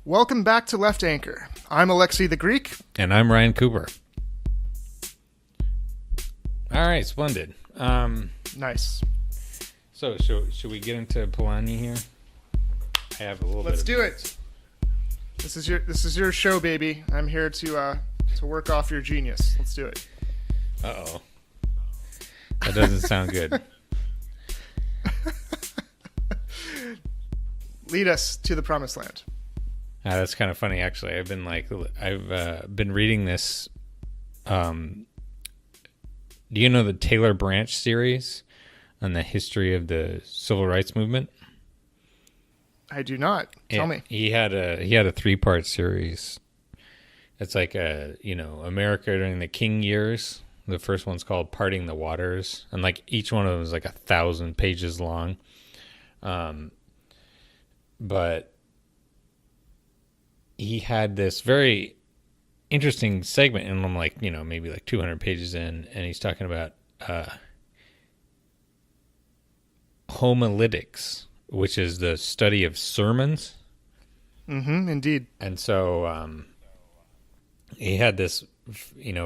Welcome back to Left Anchor. I'm Alexei the Greek. And I'm Ryan Cooper. All right, splendid. Nice. So, should we get into Polanyi here? I have a little Let's bit. do it. This is your show, baby. I'm here to work off your genius. Let's do it. Uh-oh. That doesn't sound good. Lead us to the promised land. That's kind of funny, actually. I've been reading this. Do you know the Taylor Branch series on the history of the civil rights movement? I do not. Tell me. He had a 3-part series. It's like America during the King years. The first one's called Parting the Waters, and like each one of them is like 1,000 pages long. But he had this very interesting segment, and I'm like, maybe like 200 pages in, and he's talking about homiletics, which is the study of sermons. Mm-hmm, indeed. And so he had this,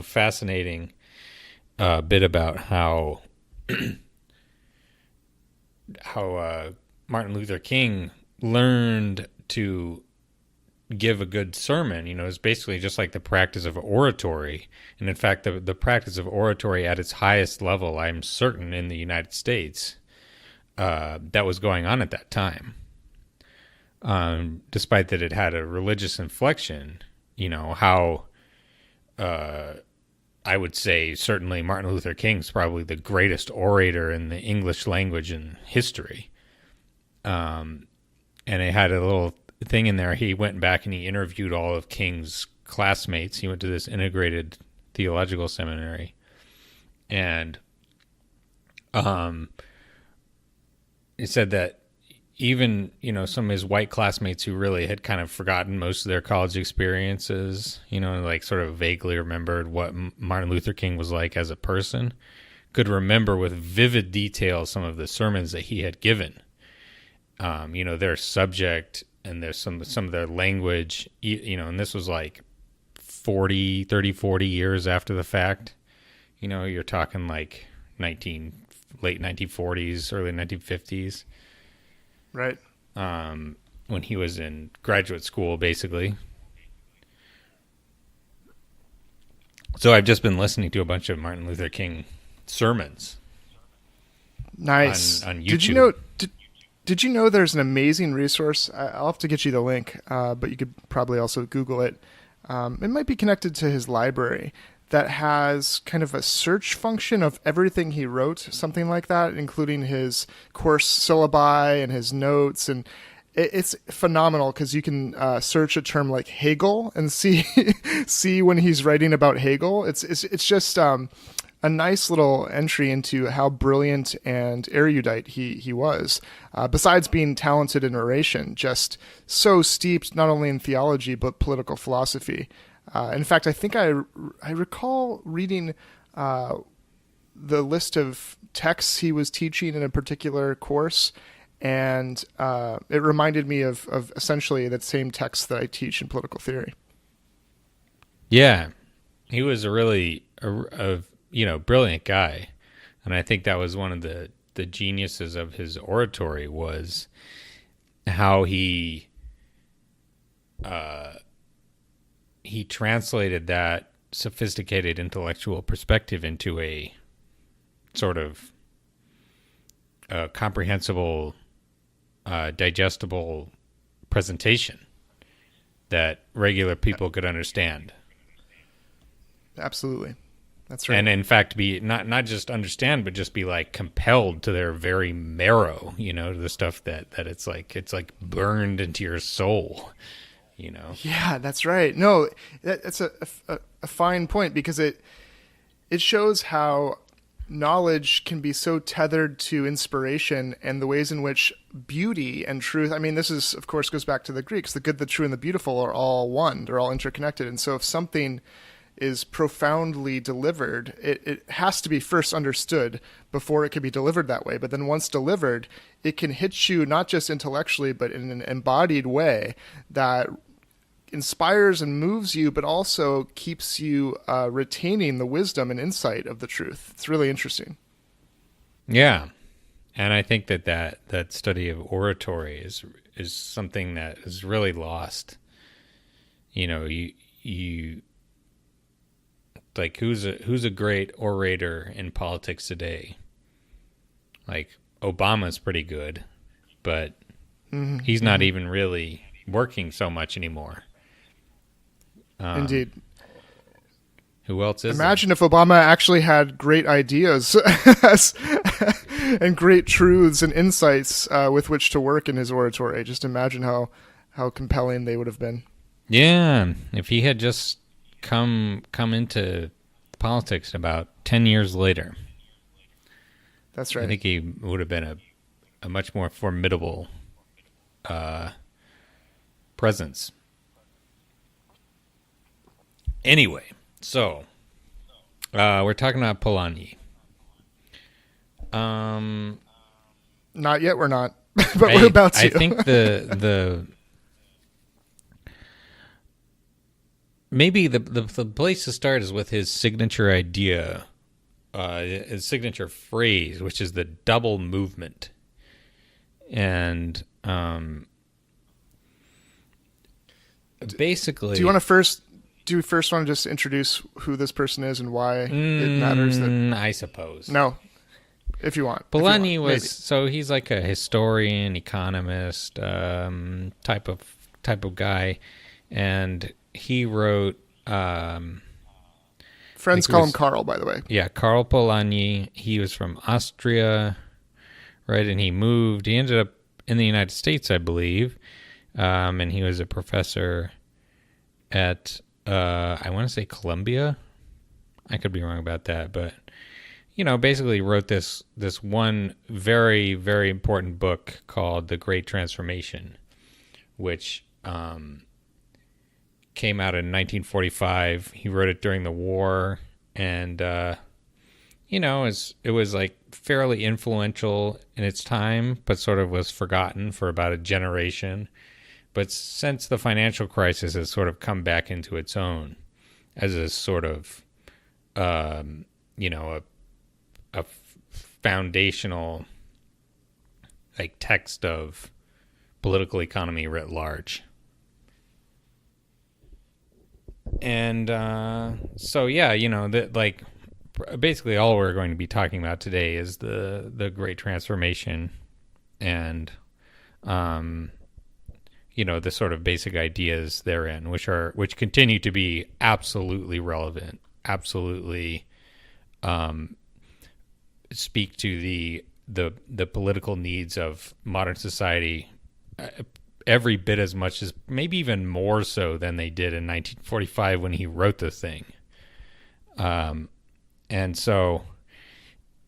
fascinating bit about how Martin Luther King learned to give a good sermon. It's basically just like the practice of oratory. And in fact, the practice of oratory at its highest level, I'm certain, in the United States, that was going on at that time. Despite that it had a religious inflection, how I would say certainly Martin Luther King's probably the greatest orator in the English language in history. And it had a little thing in there. He went back and he interviewed all of King's classmates. He went to this integrated theological seminary, and he said that even some of his white classmates who really had kind of forgotten most of their college experiences, like sort of vaguely remembered what Martin Luther King was like as a person, could remember with vivid detail some of the sermons that he had given. Their subject and there's some of their language, and this was like 40 years after the fact. You're talking like late 1940s, early 1950s. Right. When he was in graduate school, basically. So I've just been listening to a bunch of Martin Luther King sermons. Nice. On YouTube. Did you know there's an amazing resource? I'll have to get you the link, but you could probably also Google it. It might be connected to his library that has kind of a search function of everything he wrote, something like that, including his course syllabi and his notes. And it's phenomenal because you can search a term like Hegel and see when he's writing about Hegel. It's just a nice little entry into how brilliant and erudite he was. Besides being talented in oration, just so steeped not only in theology but political philosophy. In fact, I think I recall reading the list of texts he was teaching in a particular course, and it reminded me of essentially that same text that I teach in political theory. Yeah, he was a really brilliant guy, and I think that was one of the geniuses of his oratory was how he translated that sophisticated intellectual perspective into a sort of comprehensible, digestible presentation that regular people could understand. Absolutely. That's right. And in fact, be not just understand, but just be like compelled to their very marrow, to the stuff that it's like burned into your soul, Yeah, that's right. No, that's a fine point because it shows how knowledge can be so tethered to inspiration and the ways in which beauty and truth. I mean, this is, of course, goes back to the Greeks. The good, the true, and the beautiful are all one. They're all interconnected. And so if something is profoundly delivered, it has to be first understood before it can be delivered that way. But then once delivered, it can hit you not just intellectually, but in an embodied way that inspires and moves you, but also keeps you retaining the wisdom and insight of the truth. It's really interesting. Yeah. And I think that study of oratory is something that is really lost. You know, you like who's a great orator in politics today? Like Obama's pretty good, but he's not even really working so much anymore. Indeed. Who else is Imagine if Obama actually had great ideas and great truths and insights with which to work in his oratory. Just imagine how compelling they would have been. Yeah, if he had just come into politics about 10 years later. That's right. I think he would have been a much more formidable presence. Anyway, so we're talking about Polanyi. Not yet, we're not, but we're about to. I think maybe the place to start is with his signature idea, his signature phrase, which is the double movement. And basically, do you want to just introduce who this person is and why it matters? I suppose. No, if you want. Polanyi so he's like a historian, economist, type of guy, and he wrote. Friends call him Karl, by the way. Yeah, Karl Polanyi. He was from Austria, right? And he ended up in the United States, I believe, and he was a professor at I want to say Columbia. I could be wrong about that, but basically wrote this one very, very important book called The Great Transformation, which came out in 1945. He wrote it during the war, and it was like fairly influential in its time, but sort of was forgotten for about a generation. But since the financial crisis has sort of come back into its own as a sort of, a foundational like text of political economy writ large. And so yeah, basically all we're going to be talking about today is the Great Transformation and the sort of basic ideas therein, which continue to be absolutely relevant, absolutely speak to the political needs of modern society every bit as much as, maybe even more so than they did in 1945 when he wrote the thing. And so,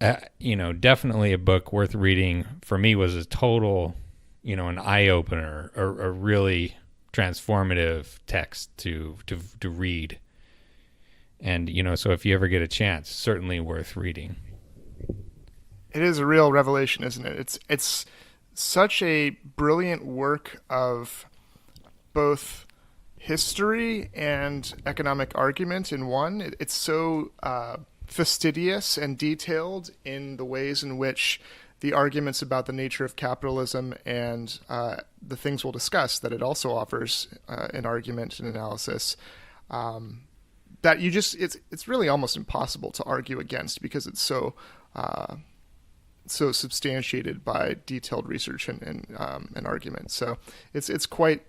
definitely a book worth reading. For me, was a total, an eye-opener, a really transformative text to read. And, so if you ever get a chance, certainly worth reading. It is a real revelation, isn't it? It's such a brilliant work of both history and economic argument in one. It's so fastidious and detailed in the ways in which the arguments about the nature of capitalism and the things we'll discuss that it also offers an argument and analysis that it's really almost impossible to argue against because it's so substantiated by detailed research and argument. So it's quite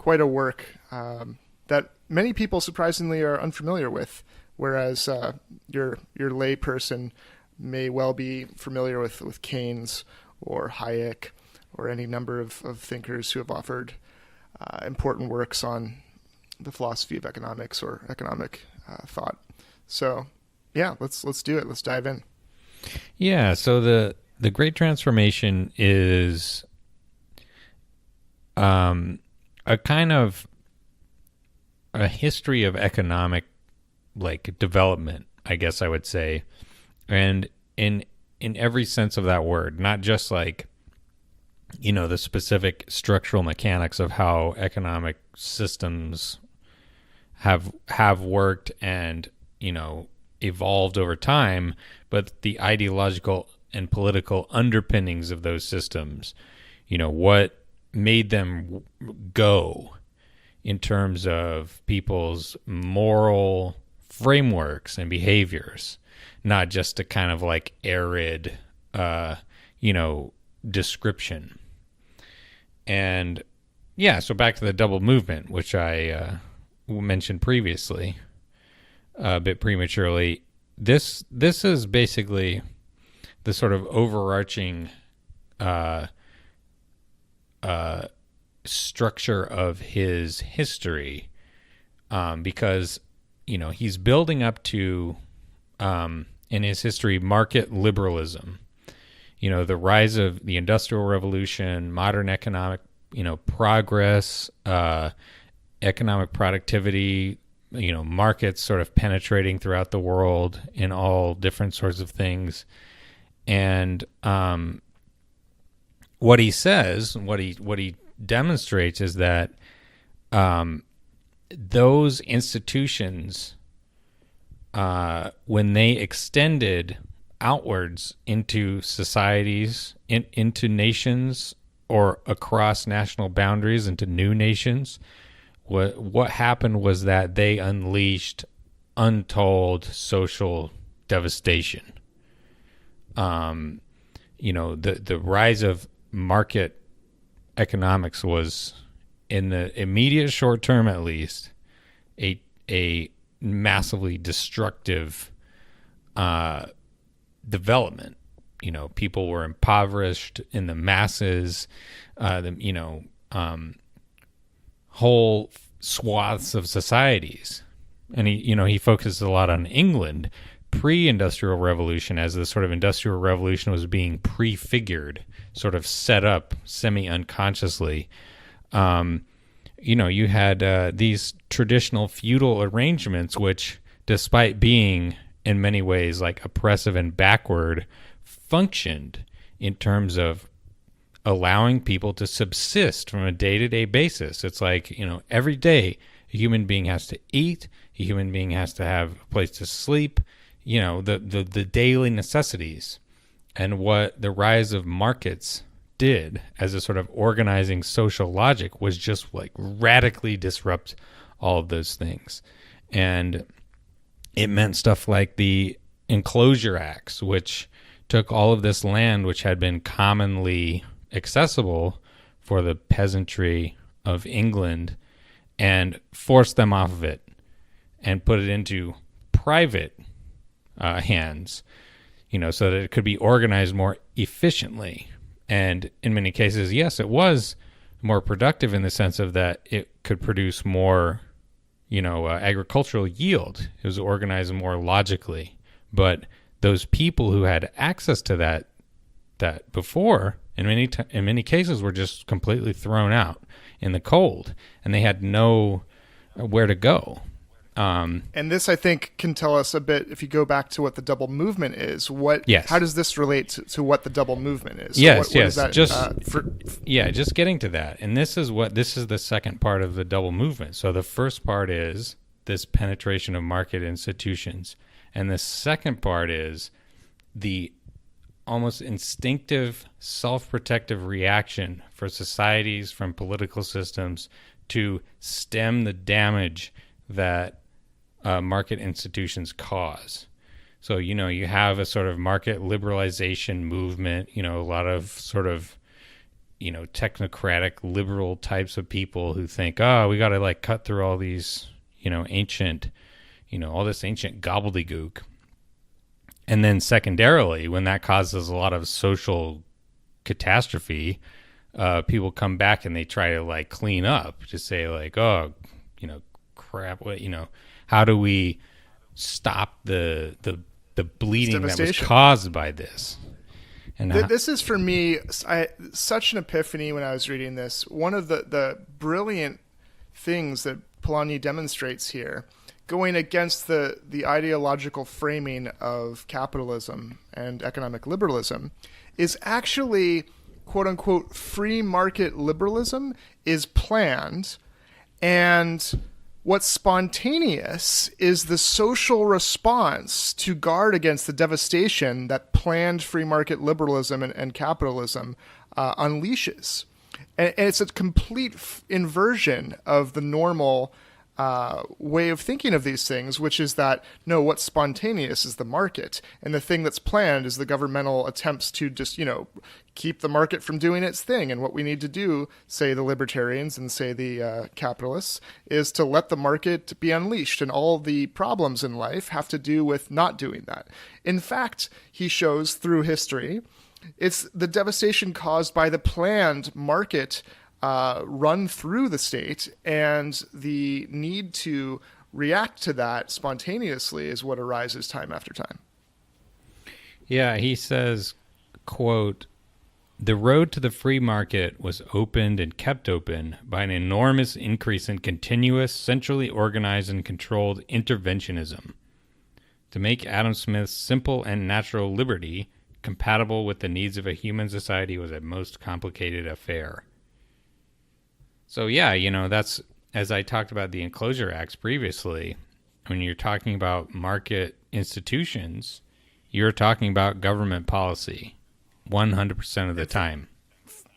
a work that many people surprisingly are unfamiliar with, whereas your lay person may well be familiar with Keynes or Hayek or any number of thinkers who have offered important works on the philosophy of economics or economic thought. So yeah, let's do it. Let's dive in. Yeah. So the Great Transformation is a kind of a history of economic development, I guess I would say, and in every sense of that word, not just the specific structural mechanics of how economic systems have worked and, evolved over time, but the ideological and political underpinnings of those systems, what made them go in terms of people's moral frameworks and behaviors, not just a kind of like arid, description. And yeah, so back to the double movement, which I mentioned previously a bit prematurely. This is basically the sort of overarching structure of his history, because he's building up to in his history market liberalism, the rise of the Industrial Revolution, modern economic progress, economic productivity, markets sort of penetrating throughout the world in all different sorts of things. And what he says, what he demonstrates is that those institutions, when they extended outwards into societies, into nations, or across national boundaries into new nations, what happened was that they unleashed untold social devastation. The rise of market economics was, in the immediate short term at least, a massively destructive development. People were impoverished in the masses. Whole swaths of societies. And he focuses a lot on England pre-industrial revolution, as the sort of industrial revolution was being prefigured, sort of set up semi-unconsciously. You had these traditional feudal arrangements, which, despite being in many ways like oppressive and backward, functioned in terms of allowing people to subsist from a day-to-day basis. It's like, every day a human being has to eat, a human being has to have a place to sleep, the daily necessities. And what the rise of markets did as a sort of organizing social logic was just like radically disrupt all of those things. And it meant stuff like the Enclosure Acts, which took all of this land which had been commonly accessible for the peasantry of England and forced them off of it and put it into private hands, so that it could be organized more efficiently. And in many cases, yes, it was more productive in the sense of that it could produce more, agricultural yield. It was organized more logically. But those people who had access to that before, in many cases, were just completely thrown out in the cold, and they had no where to go. And this, I think, can tell us a bit, if you go back to what the double movement is, how does this relate to what the double movement is? Yes, what is that, just getting to that. And this is the second part of the double movement. So the first part is this penetration of market institutions. And the second part is the almost instinctive self-protective reaction for societies from political systems to stem the damage that market institutions cause. So, you have a sort of market liberalization movement, a lot of sort of, technocratic liberal types of people who think, we got to cut through all these, ancient, all this ancient gobbledygook. And then secondarily, when that causes a lot of social catastrophe, people come back and they try to clean up, just say crap, how do we stop the bleeding that was caused by this? And this is, for me, such an epiphany when I was reading this. One of the brilliant things that Polanyi demonstrates here, going against the ideological framing of capitalism and economic liberalism, is actually, quote unquote, free market liberalism is planned, and What's spontaneous is the social response to guard against the devastation that planned free market liberalism and capitalism unleashes. And it's a complete inversion of the normal way of thinking of these things, which is that, no, what's spontaneous is the market. And the thing that's planned is the governmental attempts to just, keep the market from doing its thing. And what we need to do, say the libertarians and say the capitalists, is to let the market be unleashed. And all the problems in life have to do with not doing that. In fact, he shows through history, it's the devastation caused by the planned market run through the state, and the need to react to that spontaneously is what arises time after time. Yeah, he says, quote, "The road to the free market was opened and kept open by an enormous increase in continuous, centrally organized and controlled interventionism. To make Adam Smith's simple and natural liberty compatible with the needs of a human society was a most complicated affair." So yeah, that's, as I talked about the Enclosure Acts previously, when you're talking about market institutions, you're talking about government policy 100% of the time.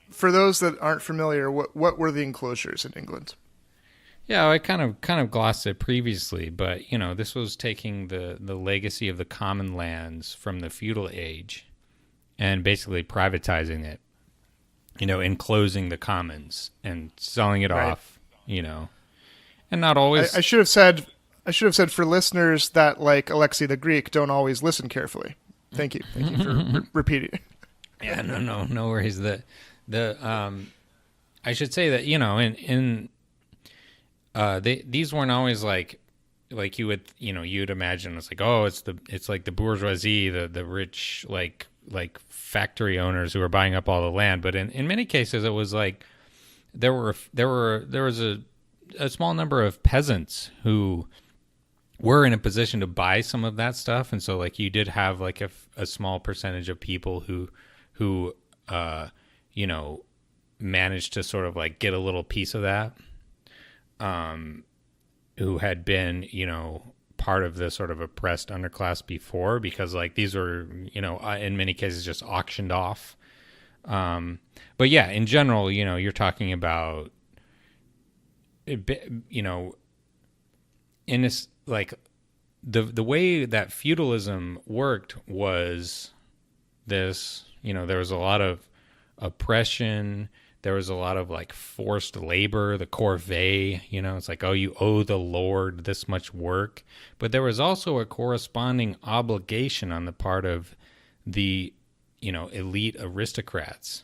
For those that aren't familiar, what were the enclosures in England? Yeah, I kind of glossed it previously, but this was taking the legacy of the common lands from the feudal age and basically privatizing it. Enclosing the commons and selling it off, and not always. I should have said for listeners that, like Alexei the Greek, don't always listen carefully. Thank you for repeating. Yeah, no worries. I should say that these weren't always like you would you'd imagine. It's like, oh, it's like the bourgeoisie, the rich like factory owners who are buying up all the land. But in many cases, it was like there was a small number of peasants who were in a position to buy some of that stuff, and so like you did have like a small percentage of people who managed to sort of like get a little piece of that, who had been part of the sort of oppressed underclass before, because like these were in many cases just auctioned off. But yeah, in general, you're talking about in this, like the way that feudalism worked was this, there was a lot of oppression. There was a lot of like forced labor, the corvée, it's like, oh, you owe the Lord this much work. But there was also a corresponding obligation on the part of the, elite aristocrats,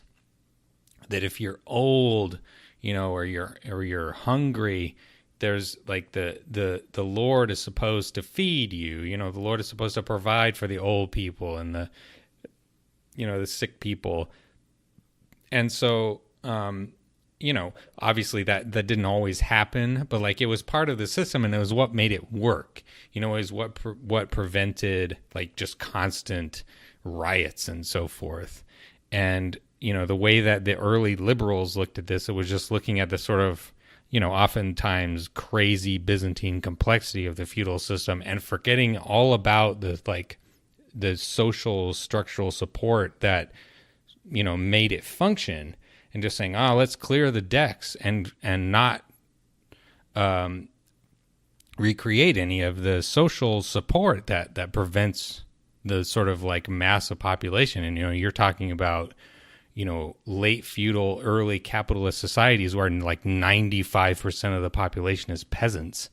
that if you're old, or you're hungry, there's like the Lord is supposed to feed you, the Lord is supposed to provide for the old people and the sick people. And so, obviously that didn't always happen, but like it was part of the system, and it was what made it work. It was what prevented like just constant riots and so forth. And the way that the early liberals looked at this, it was just looking at the sort of oftentimes crazy Byzantine complexity of the feudal system and forgetting all about the social structural support that made it function, and just saying, oh, let's clear the decks and not recreate any of the social support that prevents the sort of like mass of population. And you're talking about late feudal, early capitalist societies where like 95% of the population is peasants.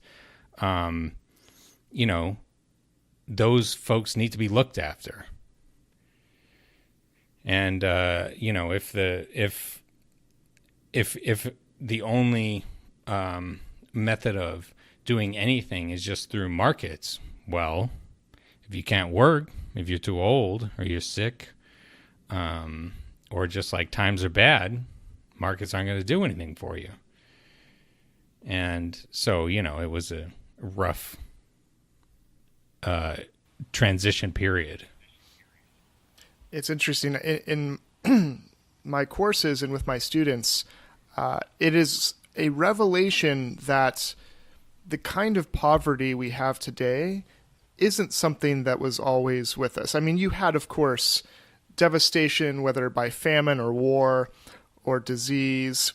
Those folks need to be looked after. And if the only method of doing anything is just through markets, well, if you can't work, if you're too old or you're sick, or just like times are bad, markets aren't going to do anything for you. And so, it was a rough transition period. It's interesting. In my courses and with my students, it is a revelation that the kind of poverty we have today isn't something that was always with us. I mean, you had, of course, devastation, whether by famine or war or disease,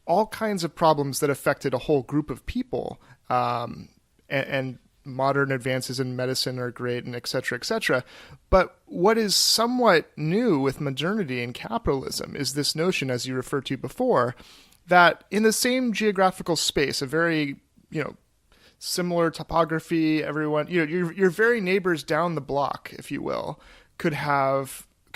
all kinds of problems that affected a whole group of people. And modern advances in medicine are great, and et cetera, et cetera. But what is somewhat new with modernity and capitalism is this notion, as you referred to before, that in the same geographical space, a very, similar topography, everyone, your very neighbors down the block, if you will, could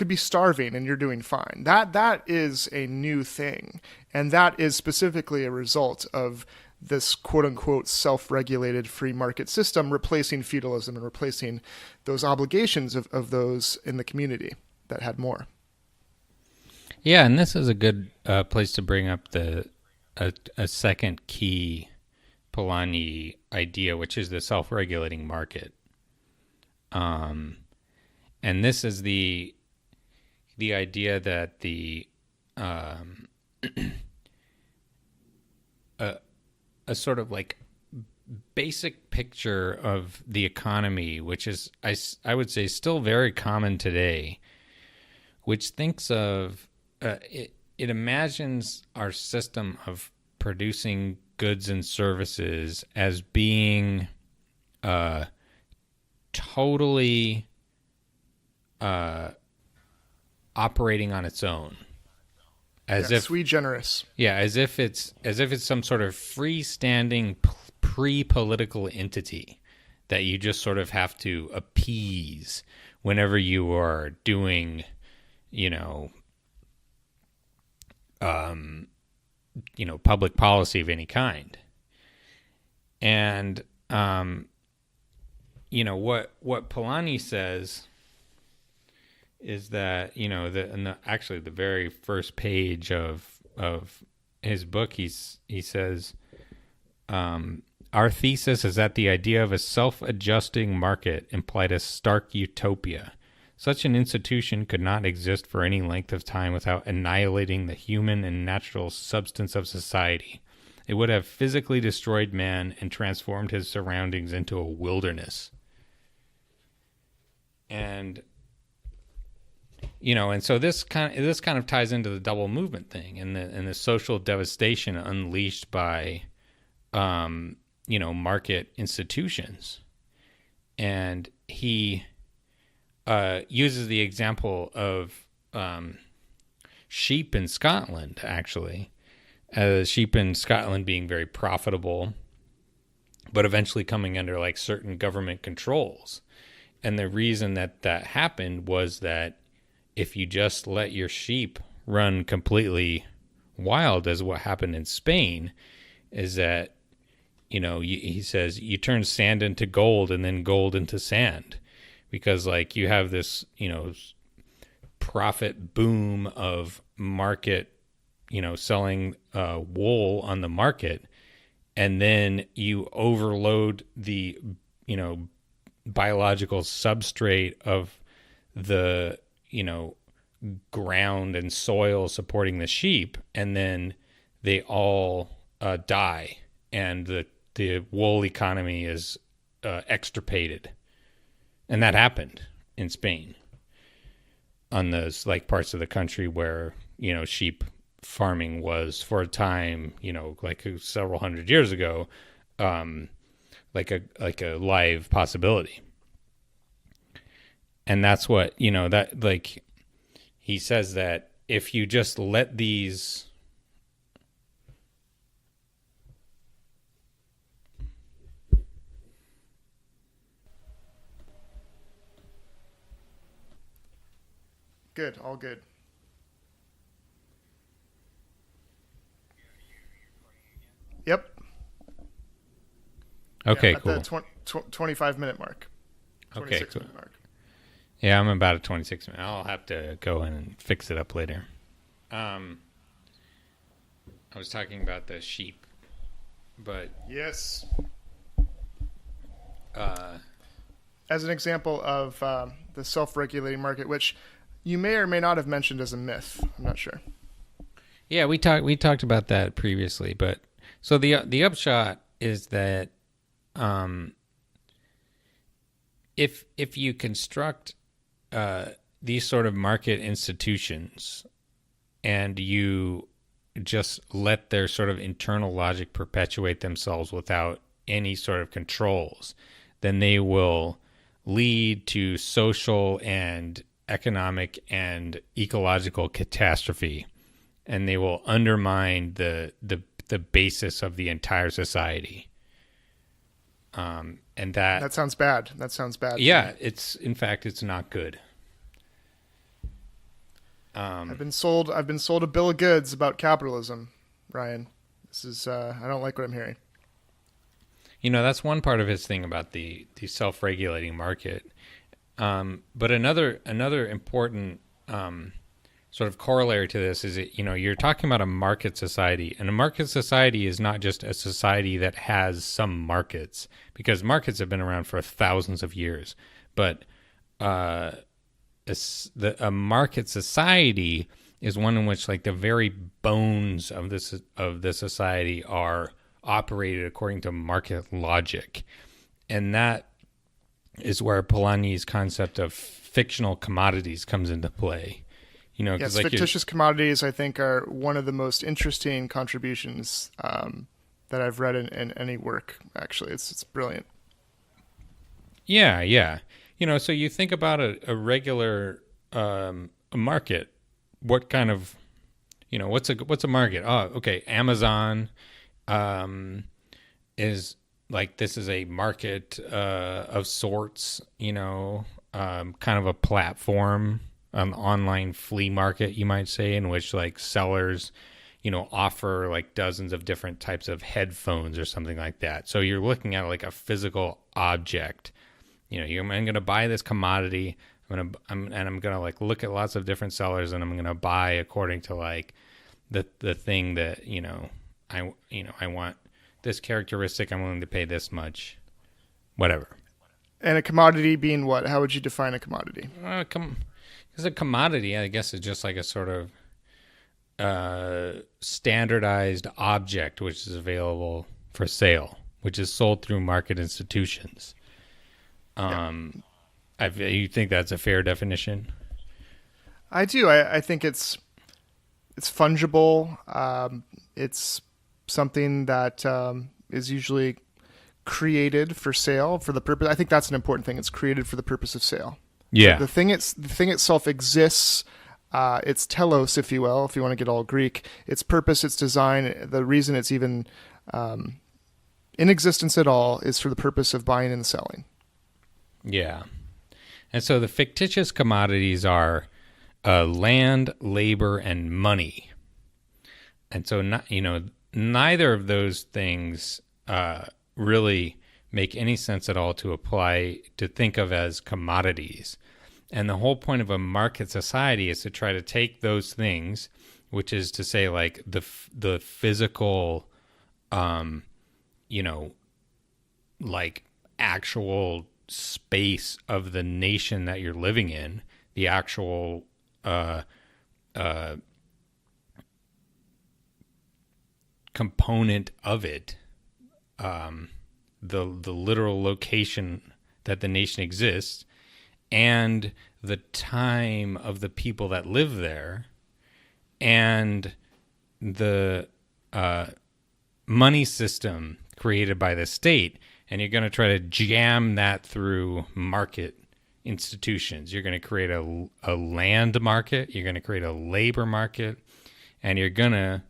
be starving and you're doing fine. That is a new thing. And that is specifically a result of this quote unquote self-regulated free market system replacing feudalism and replacing those obligations of those in the community that had more. Yeah, and this is a good place to bring up a second key Polanyi idea, which is the self-regulating market. And this is the idea that a sort of like basic picture of the economy, which is, I would say, still very common today, which thinks of, it imagines our system of producing goods and services as being totally operating on its own. As if sui generis. Yeah, as if it's some sort of freestanding pre-political entity that you just sort of have to appease whenever you are doing, public policy of any kind. And what Polanyi says is that, actually the very first page of his book, he says, our thesis is that the idea of a self-adjusting market implied a stark utopia. Such an institution could not exist for any length of time without annihilating the human and natural substance of society. It would have physically destroyed man and transformed his surroundings into a wilderness. And and so this kind of ties into the double movement thing and the social devastation unleashed by, market institutions. And he uses the example of sheep in Scotland, actually, as sheep in Scotland being very profitable, but eventually coming under like certain government controls. And the reason that happened was that if you just let your sheep run completely wild, as what happened in Spain, is that, he says you turn sand into gold and then gold into sand, because like you have this, profit boom of market, selling wool on the market, and then you overload the, biological substrate of the, ground and soil supporting the sheep, and then they all die, and the wool economy is extirpated. And that happened in Spain, on those like parts of the country where sheep farming was for a time, like several hundred years ago, like a live possibility. And that's what, that like he says that if you just let these Good, all good. Yep. Okay, at cool. the 25-minute mark. 26 cool. minute mark. Yeah, I'm about at 26 minutes. I'll have to go in and fix it up later. I was talking about the sheep, but yes. As an example of the self-regulating market, which you may or may not have mentioned as a myth. I'm not sure. Yeah, we talked about that previously, but so the upshot is that um, if you construct these sort of market institutions and you just let their sort of internal logic perpetuate themselves without any sort of controls, then they will lead to social and economic and ecological catastrophe, and they will undermine the basis of the entire society. And That sounds bad. That sounds bad. Yeah, it's not good. I've been sold a bill of goods about capitalism, Ryan. This is I don't like what I'm hearing. That's one part of his thing about the self-regulating market. But another important sort of corollary to this is that, you're talking about a market society, and a market society is not just a society that has some markets, because markets have been around for thousands of years. But a market society is one in which, like, the very bones of the society are operated according to market logic, and that is where Polanyi's concept of fictional commodities comes into play. Yes, fictitious commodities, I think, are one of the most interesting contributions that I've read in any work. Actually, it's brilliant. Yeah. So you think about a regular a market. What kind of, what's a market? Oh, okay. Amazon is like, this is a market of sorts. Kind of a platform, an online flea market, you might say, in which, like, sellers, offer like dozens of different types of headphones or something like that. So you're looking at like a physical object. I'm going to buy this commodity. I'm going to like look at lots of different sellers, and I'm going to buy according to like the thing that, I want this characteristic. I'm willing to pay this much, whatever. And a commodity being what? How would you define a commodity? Because a commodity, I guess, is just like a sort of standardized object which is available for sale, which is sold through market institutions. You think that's a fair definition? I do. I think it's fungible. It's something that is usually created for sale for the purpose. I think that's an important thing. It's created for the purpose of sale. Yeah. The thing itself exists. Its telos, if you will, if you want to get all Greek. Its purpose, its design, the reason it's even in existence at all is for the purpose of buying and selling. Yeah. And so the fictitious commodities are land, labor, and money. And so, neither of those things really make any sense at all to think of as commodities. And the whole point of a market society is to try to take those things, which is to say, like, the physical, like, actual space of the nation that you're living in, the actual component of it, the literal location that the nation exists, and the time of the people that live there, and the money system created by the state. And you're going to try to jam that through market institutions. You're going to create a land market. You're going to create a labor market. And you're going to,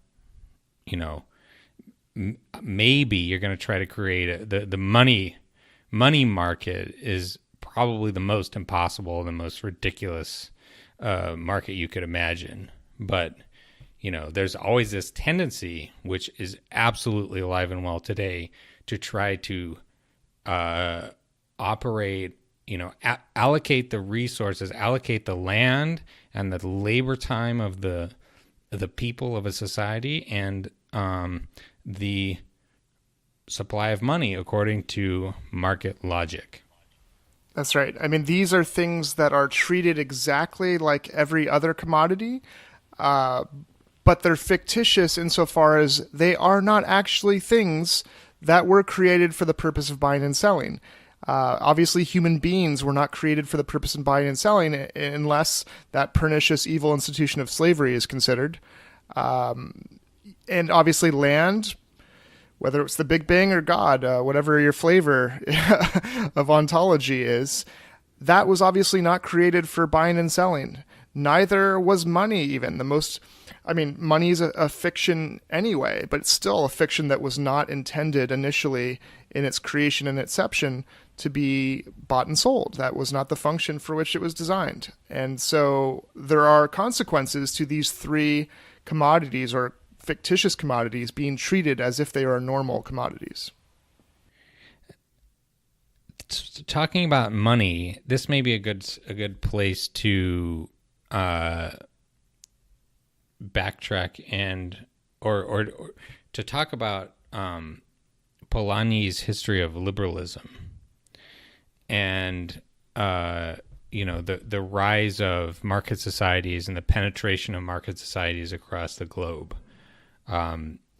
maybe you're going to try to create the money market is probably the most impossible, the most ridiculous market you could imagine. But, there's always this tendency, which is absolutely alive and well today, to try to operate, allocate the resources, allocate the land and the labor time of the people of a society, and the supply of money according to market logic. That's right. I mean, these are things that are treated exactly like every other commodity, but they're fictitious insofar as they are not actually things that were created for the purpose of buying and selling. Obviously, human beings were not created for the purpose of buying and selling unless that pernicious, evil institution of slavery is considered. And obviously, land, whether it's the Big Bang or God, whatever your flavor of ontology is, that was obviously not created for buying and selling. Neither was money, even. Money is a fiction anyway, but it's still a fiction that was not intended initially in its creation and inception to be bought and sold. That was not the function for which it was designed. And so there are consequences to these three commodities, or fictitious commodities, being treated as if they are normal commodities. Talking about money, this may be a good place to backtrack and or to talk about Polanyi's history of liberalism and the rise of market societies and the penetration of market societies across the globe,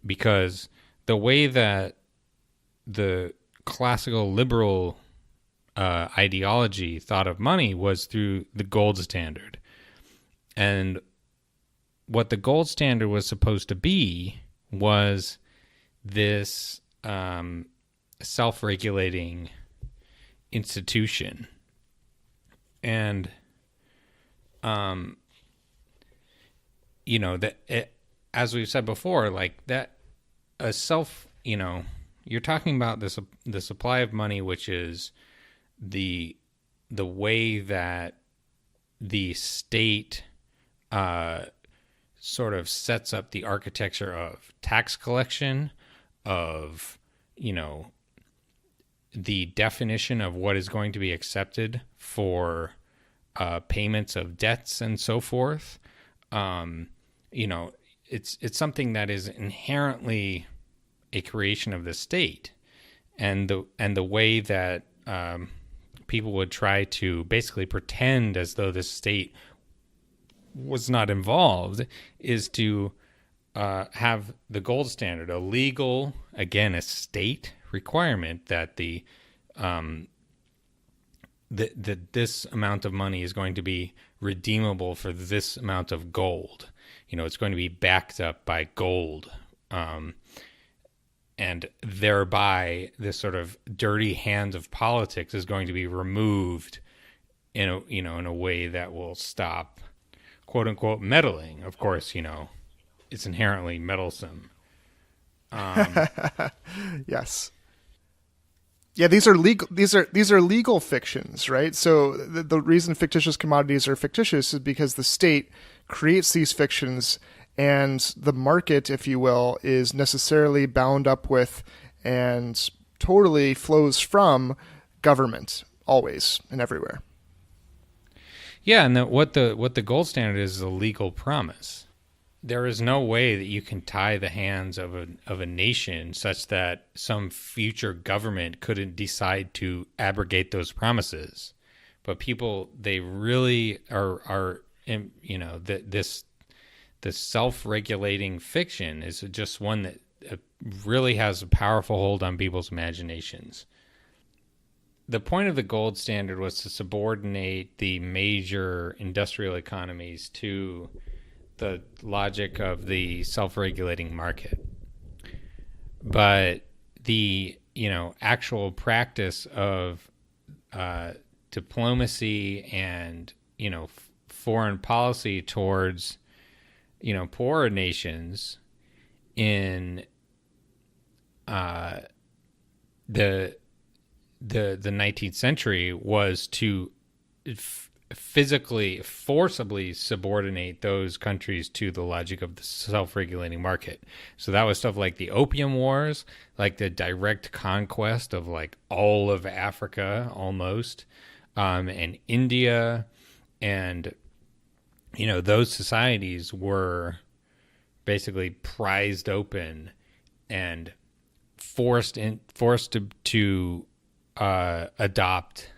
because the way that the classical liberal ideology thought of money was through the gold standard. And what the gold standard was supposed to be was this self-regulating institution. And, as we've said before, like that, you're talking about the supply of money, which is the way that the state sort of sets up the architecture of tax collection, of the definition of what is going to be accepted for payments of debts and so forth. It's something that is inherently a creation of the state, and the way that people would try to basically pretend as though the state was not involved is to have the gold standard, a legal, again, a state requirement that that this amount of money is going to be redeemable for this amount of gold. It's going to be backed up by gold. And thereby this sort of dirty hands of politics is going to be removed in a way that will stop, quote unquote, meddling. Of course, it's inherently meddlesome. Yes. Yeah, these are legal. These are legal fictions, right? So the reason fictitious commodities are fictitious is because the state creates these fictions, and the market, if you will, is necessarily bound up with and totally flows from government, always and everywhere. Yeah, and what the gold standard is a legal promise. There is no way that you can tie the hands of a nation such that some future government couldn't decide to abrogate those promises. But people, they really are this self-regulating fiction is just one that really has a powerful hold on people's imaginations. The point of the gold standard was to subordinate the major industrial economies to the logic of the self-regulating market. But the, actual practice of diplomacy and, foreign policy towards, poorer nations in the 19th century was to physically, forcibly subordinate those countries to the logic of the self-regulating market. So that was stuff like the Opium Wars, like the direct conquest of like all of Africa almost, and India, and those societies were basically prized open and forced to adopt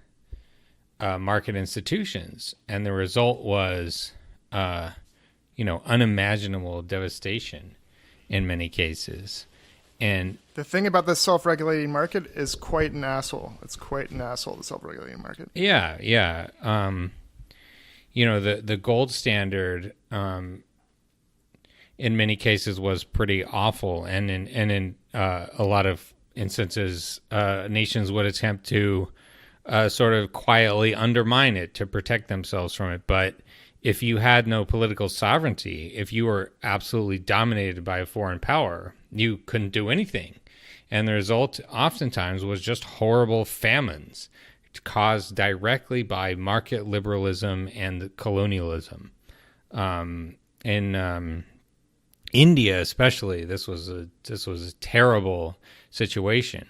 market institutions, and the result was unimaginable devastation in many cases. And The thing about the self-regulating market is quite an asshole. It's quite an asshole, the self-regulating market. yeah, yeah. The gold standard in many cases was pretty awful, and in a lot of instances, nations would attempt to sort of quietly undermine it to protect themselves from it. But if you had no political sovereignty, if you were absolutely dominated by a foreign power, you couldn't do anything. And the result oftentimes was just horrible famines caused directly by market liberalism and colonialism. In India, especially, this was a terrible situation,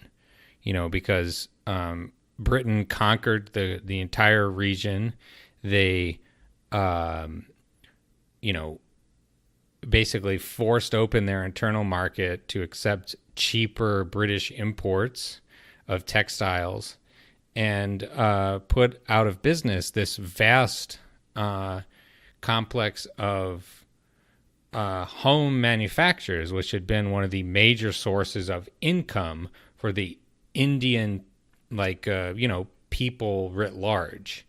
because Britain conquered the entire region. They, basically forced open their internal market to accept cheaper British imports of textiles, and put out of business this vast complex of home manufacturers, which had been one of the major sources of income for the Indian, people writ large.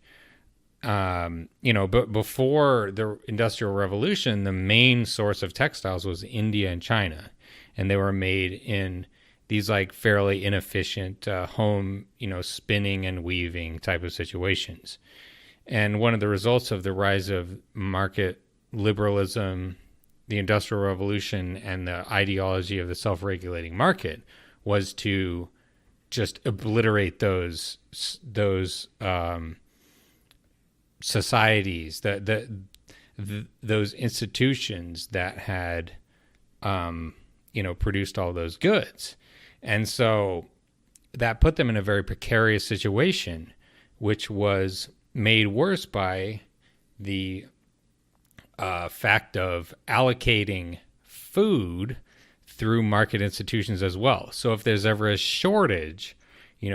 But before the Industrial Revolution, the main source of textiles was India and China, and they were made in these fairly inefficient home, spinning and weaving type of situations. And one of the results of the rise of market liberalism, the Industrial Revolution, and the ideology of the self-regulating market was to just obliterate those societies, those institutions that had produced all those goods. And so that put them in a very precarious situation, which was made worse by the fact of allocating food through market institutions as well. So if there's ever a shortage,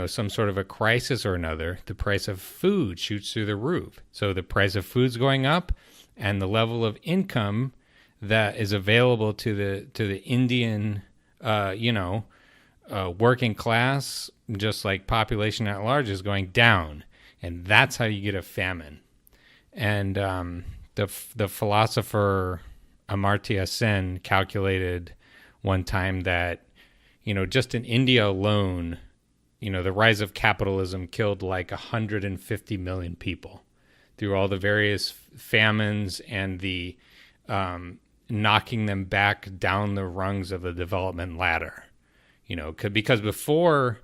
some sort of a crisis or another, the price of food shoots through the roof. So the price of food's going up, and the level of income that is available to the Indian, working class, just like population at large, is going down, and that's how you get a famine. And the philosopher Amartya Sen calculated one time that just in India alone, the rise of capitalism killed 150 million people through all the various famines and the knocking them back down the rungs of the development ladder. Because before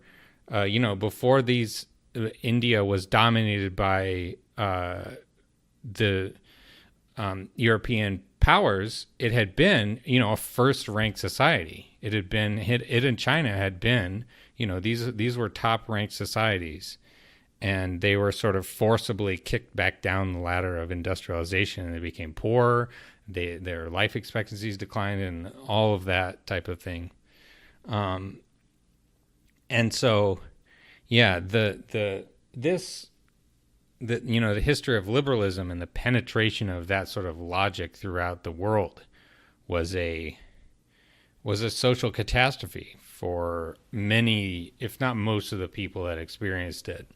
these, India was dominated by the European powers. It had been, a first-ranked society. It in China had been, these were top-ranked societies, and they were sort of forcibly kicked back down the ladder of industrialization, and they became poor. Their life expectancies declined, and all of that type of thing. And so, yeah, the history of liberalism and the penetration of that sort of logic throughout the world was a social catastrophe for many, if not most, of the people that experienced it.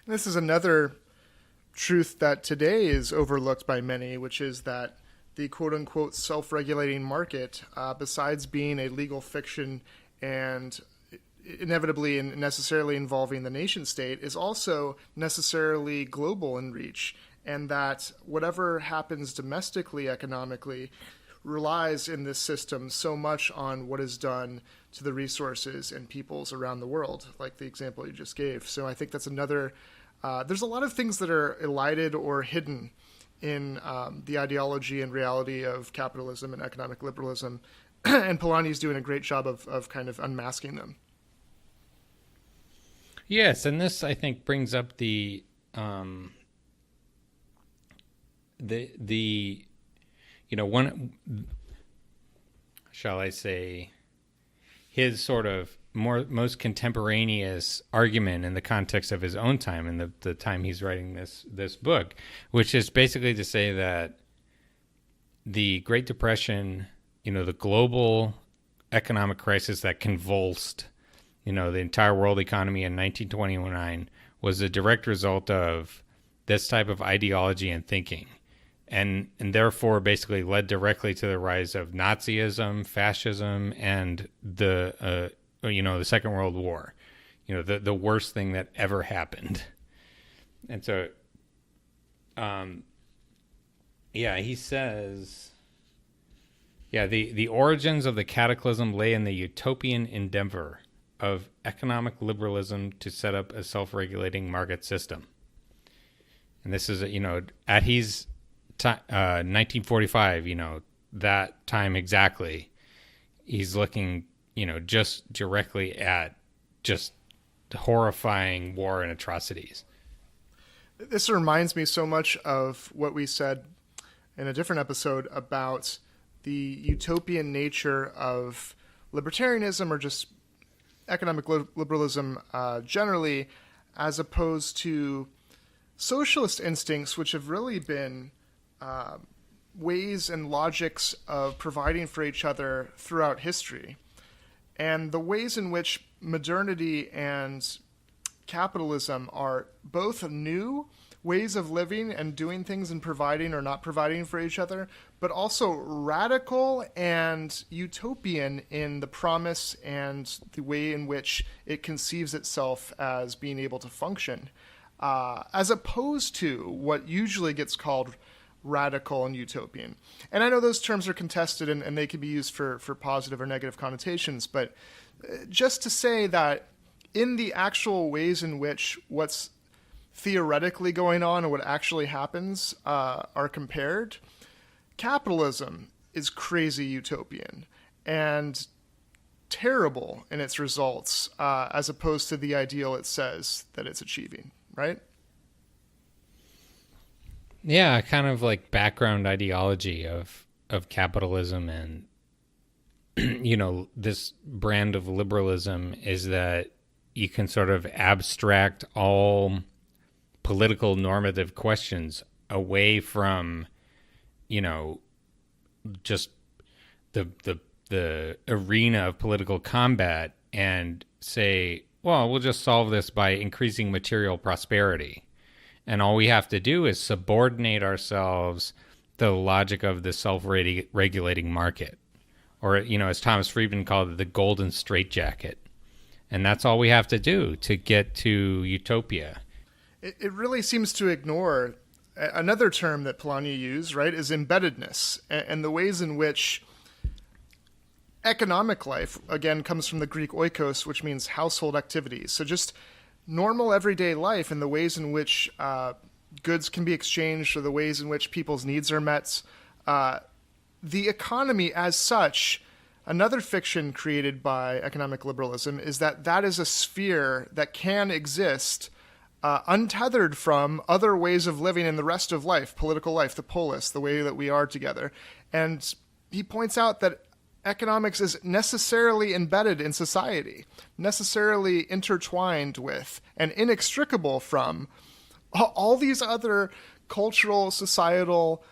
This is another truth that today is overlooked by many, which is that the quote-unquote self-regulating market, besides being a legal fiction and inevitably and necessarily involving the nation state, is also necessarily global in reach, and that whatever happens domestically economically relies in this system so much on what is done to the resources and peoples around the world, like the example you just gave. So I think that's another, there's a lot of things that are elided or hidden in the ideology and reality of capitalism and economic liberalism, and Polanyi is doing a great job of kind of unmasking them. Yes, and this, I think, brings up the one, shall I say, his sort of most contemporaneous argument in the context of his own time and the time he's writing this book, which is basically to say that the Great Depression, the global economic crisis that convulsed, the entire world economy in 1929 was a direct result of this type of ideology and thinking, and therefore basically led directly to the rise of Nazism, fascism, and the Second World War. The worst thing that ever happened. And so, he says, the origins of the cataclysm lay in the utopian endeavor of economic liberalism to set up a self-regulating market system. And this is, at his 1945, that time exactly, he's looking, just directly at just horrifying war and atrocities. This reminds me so much of what we said in a different episode about the utopian nature of libertarianism, or just economic liberalism generally, as opposed to socialist instincts, which have really been ways and logics of providing for each other throughout history. And the ways in which modernity and capitalism are both new ways of living and doing things and providing or not providing for each other, but also radical and utopian in the promise and the way in which it conceives itself as being able to function, as opposed to what usually gets called radical and utopian. And I know those terms are contested and they can be used for positive or negative connotations, but just to say that in the actual ways in which what's theoretically going on and what actually happens are compared, capitalism is crazy utopian and terrible in its results, as opposed to the ideal it says that it's achieving, right? Yeah, kind of like background ideology of capitalism and this brand of liberalism is that you can sort of abstract all political normative questions away from just the arena of political combat and say, well, we'll just solve this by increasing material prosperity. And all we have to do is subordinate ourselves to the logic of the self-regulating market. Or, as Thomas Friedman called it, the golden straitjacket. And that's all we have to do to get to utopia. It really seems to ignore another term that Polanyi used, right, is embeddedness, and the ways in which economic life, again, comes from the Greek oikos, which means household activities. So just normal everyday life and the ways in which goods can be exchanged or the ways in which people's needs are met. The economy as such, another fiction created by economic liberalism, is that is a sphere that can exist untethered from other ways of living in the rest of life, political life, the polis, the way that we are together. And he points out that economics is necessarily embedded in society, necessarily intertwined with and inextricable from all these other cultural, societal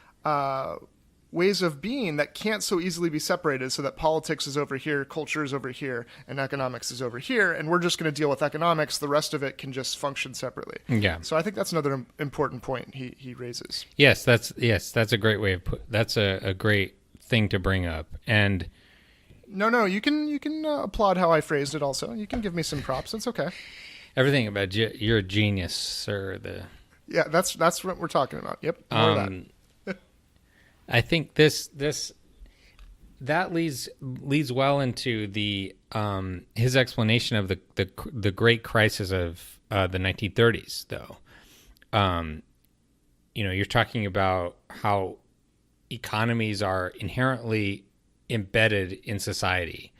ways of being that can't so easily be separated, so that politics is over here, culture is over here, and economics is over here, and we're just going to deal with economics. The rest of it can just function separately. Yeah. So I think that's another important point he raises. Yes, that's a great way of that's a great thing to bring up. And no, you can applaud how I phrased it. Also, you can give me some props. It's okay. Everything about you're a genius, sir. Yeah, that's what we're talking about. Yep. More of that. I think that leads well into the his explanation of the great crisis of the 1930s, though. You're talking about how economies are inherently embedded in society,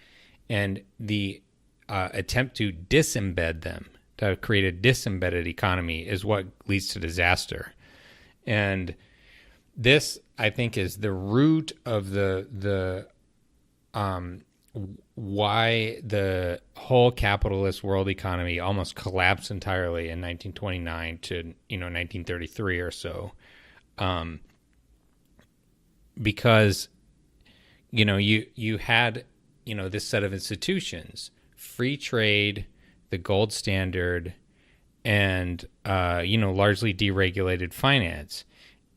and the attempt to disembed them, to create a disembedded economy, is what leads to disaster. And this, I think, is the root of the why the whole capitalist world economy almost collapsed entirely in 1929 to 1933 or so, because you had this set of institutions: free trade, the gold standard, and largely deregulated finance,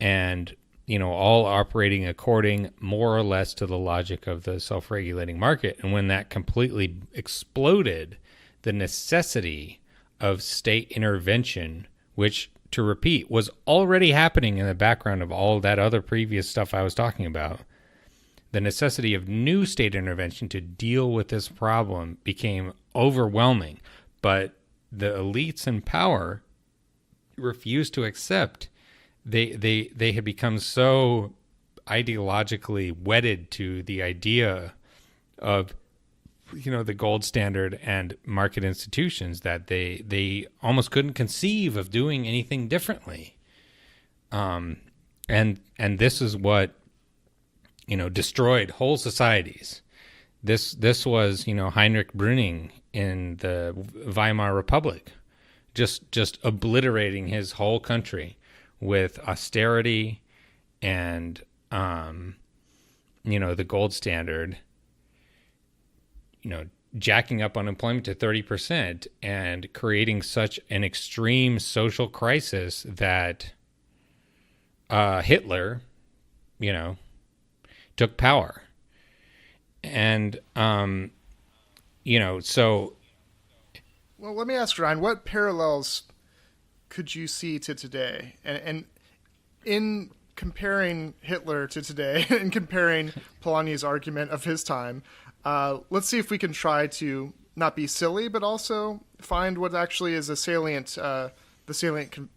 and all operating according more or less to the logic of the self-regulating market. And when that completely exploded, the necessity of state intervention, which, to repeat, was already happening in the background of all of that other previous stuff I was talking about, the necessity of new state intervention to deal with this problem became overwhelming. But the elites in power refused to accept. They had become so ideologically wedded to the idea of the gold standard and market institutions that they almost couldn't conceive of doing anything differently. And this is what destroyed whole societies. This was Heinrich Brüning in the Weimar Republic, just obliterating his whole country with austerity and the gold standard, jacking up unemployment to 30% and creating such an extreme social crisis that Hitler, took power. And so. Well, let me ask Ryan, what parallels could you see to today? And in comparing Hitler to today and comparing Polanyi's argument of his time, let's see if we can try to not be silly, but also find what actually is a salient,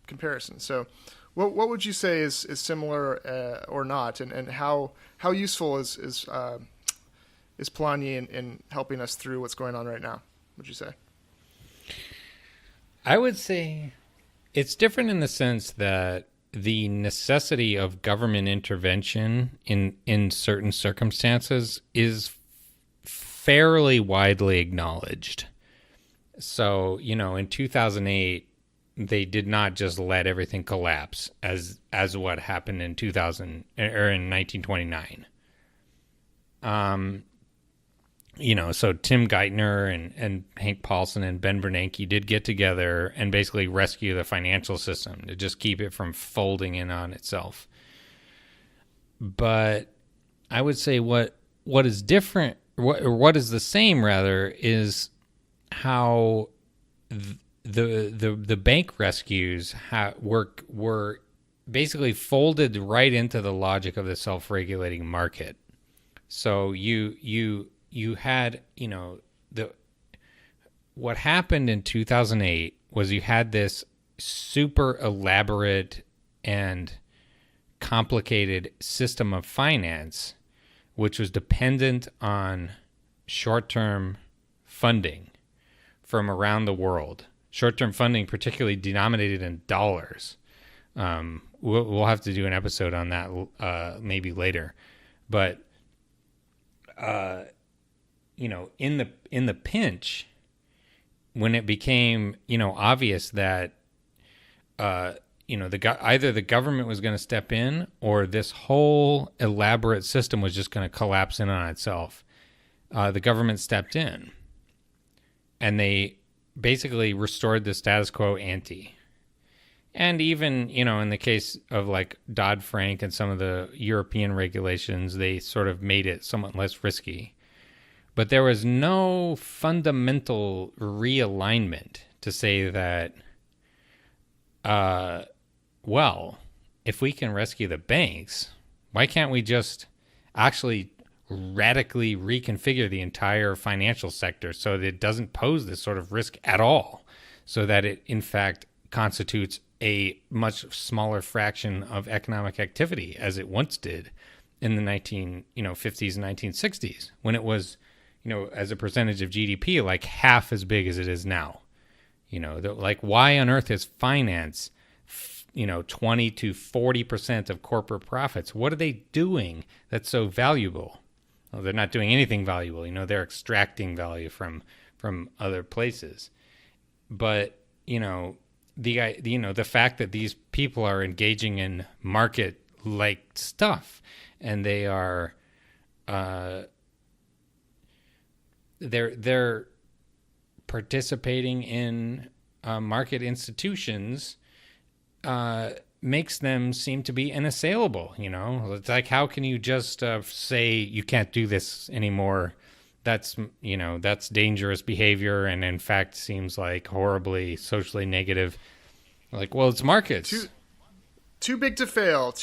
comparison. So what would you say is similar or not? And how useful is Polanyi in helping us through what's going on right now, would you say? I would say it's different in the sense that the necessity of government intervention in certain circumstances is fairly widely acknowledged. So, in 2008, they did not just let everything collapse as what happened in 2000 or in 1929. So Tim Geithner and Hank Paulson and Ben Bernanke did get together and basically rescue the financial system to just keep it from folding in on itself. But I would say what is different, what is the same rather, is how the bank rescues were basically folded right into the logic of the self-regulating market. So you had, what happened in 2008 was you had this super elaborate and complicated system of finance, which was dependent on short-term funding from around the world. Short-term funding, particularly denominated in dollars. We'll have to do an episode on that maybe later. But in the pinch, when it became obvious that either the government was going to step in or this whole elaborate system was just going to collapse in on itself, the government stepped in, and they basically restored the status quo ante. And even, in the case of like Dodd-Frank and some of the European regulations, they sort of made it somewhat less risky. But there was no fundamental realignment to say that, if we can rescue the banks, why can't we just actually radically reconfigure the entire financial sector so that it doesn't pose this sort of risk at all, so that it, in fact, constitutes a much smaller fraction of economic activity as it once did in the 50s and 1960s, when it was, as a percentage of GDP, like half as big as it is now. Why on earth is finance, 20 to 40% of corporate profits? What are they doing that's so valuable? Well, they're not doing anything valuable. They're extracting value from other places. But, the fact that these people are engaging in market-like stuff, and they are they're participating in market institutions makes them seem to be unassailable. It's like, how can you just say you can't do this anymore? That's that's dangerous behavior, and in fact seems like horribly socially negative. Like, well, it's markets. Too big to fail,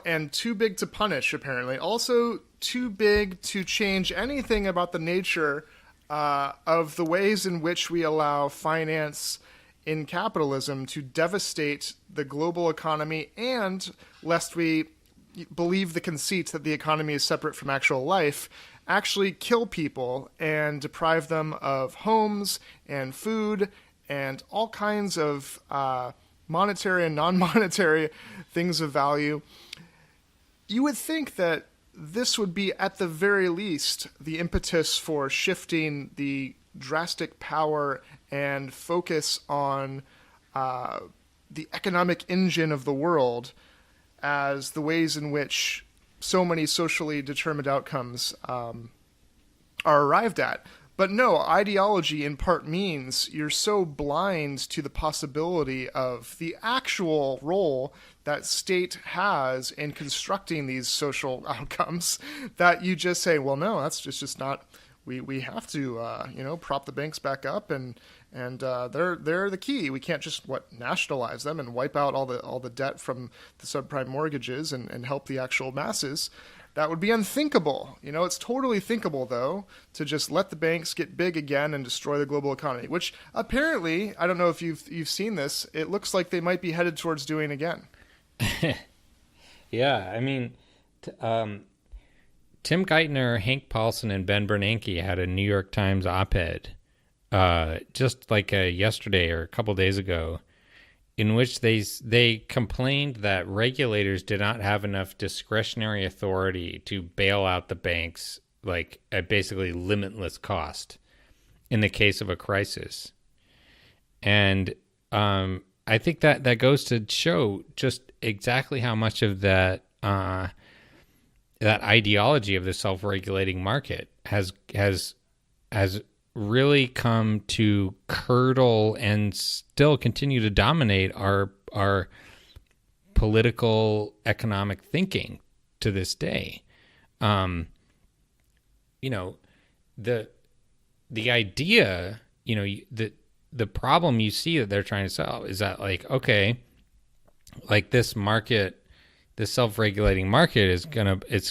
and too big to punish, apparently. Also, too big to change anything about the nature of the ways in which we allow finance in capitalism to devastate the global economy, and lest we believe the conceit that the economy is separate from actual life, actually kill people and deprive them of homes and food and all kinds of monetary and non-monetary things of value. You would think that this would be, at the very least, the impetus for shifting the drastic power and focus on the economic engine of the world as the ways in which so many socially determined outcomes are arrived at. But no, ideology in part means you're so blind to the possibility of the actual role that state has in constructing these social outcomes that you just say, well, no, that's just not. We have to prop the banks back up, and they're the key. We can't just nationalize them and wipe out all the debt from the subprime mortgages and help the actual masses. That would be unthinkable. It's totally thinkable, though, to just let the banks get big again and destroy the global economy, which apparently, I don't know if you've seen this, it looks like they might be headed towards doing again. Yeah, I mean, Tim Geithner, Hank Paulson, and Ben Bernanke had a New York Times op-ed just like yesterday or a couple days ago, in which they complained that regulators did not have enough discretionary authority to bail out the banks, like at basically limitless cost in the case of a crisis. And I think that goes to show just exactly how much of that ideology of the self-regulating market has really come to curdle and still continue to dominate our political economic thinking to this day. The idea, the problem you see that they're trying to solve is that, like, okay, like this market, this self-regulating market is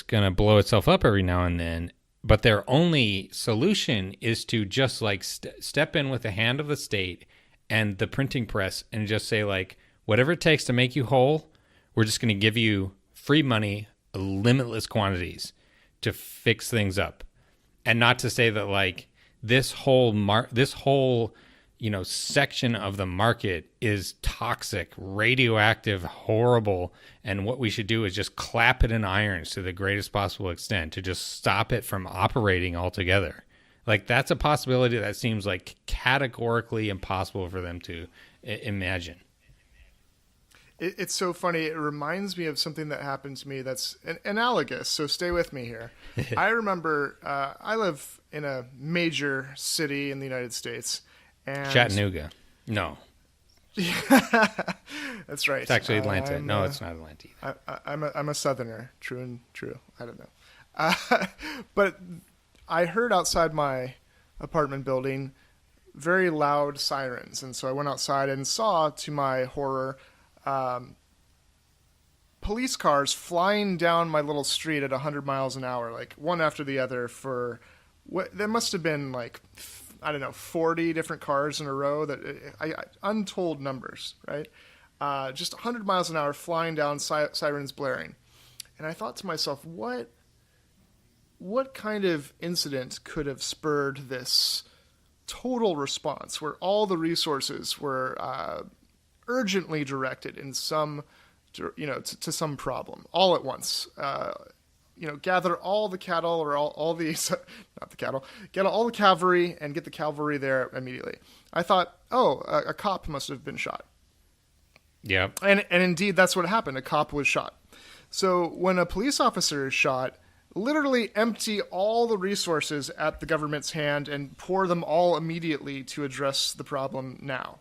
gonna blow itself up every now and then. But their only solution is to just like step in with the hand of the state and the printing press and just say, like, whatever it takes to make you whole, we're just going to give you free money, limitless quantities to fix things up. And not to say that, like, this whole section of the market is toxic, radioactive, horrible, and what we should do is just clap it in irons to the greatest possible extent to just stop it from operating altogether. Like, that's a possibility that seems like categorically impossible for them to imagine. It's so funny. It reminds me of something that happened to me that's analogous, so stay with me here. I remember I live in a major city in the United States. And Chattanooga. No. That's right. It's actually Atlanta. No, it's not Atlanta either. I'm a Southerner. True and true. I don't know. But I heard outside my apartment building very loud sirens. And so I went outside and saw, to my horror, police cars flying down my little street at 100 miles an hour, like one after the other for what there must have been like, I don't know, 40 different cars in a row, untold numbers, right? Just 100 miles an hour flying down, sirens blaring. And I thought to myself, what kind of incident could have spurred this total response where all the resources were urgently directed in some, to some problem all at once? Gather all the cattle or all the, not the cattle, get all the cavalry and get the cavalry there immediately. I thought, a cop must have been shot. Yeah. And indeed, that's what happened. A cop was shot. So when a police officer is shot, literally empty all the resources at the government's hand and pour them all immediately to address the problem now.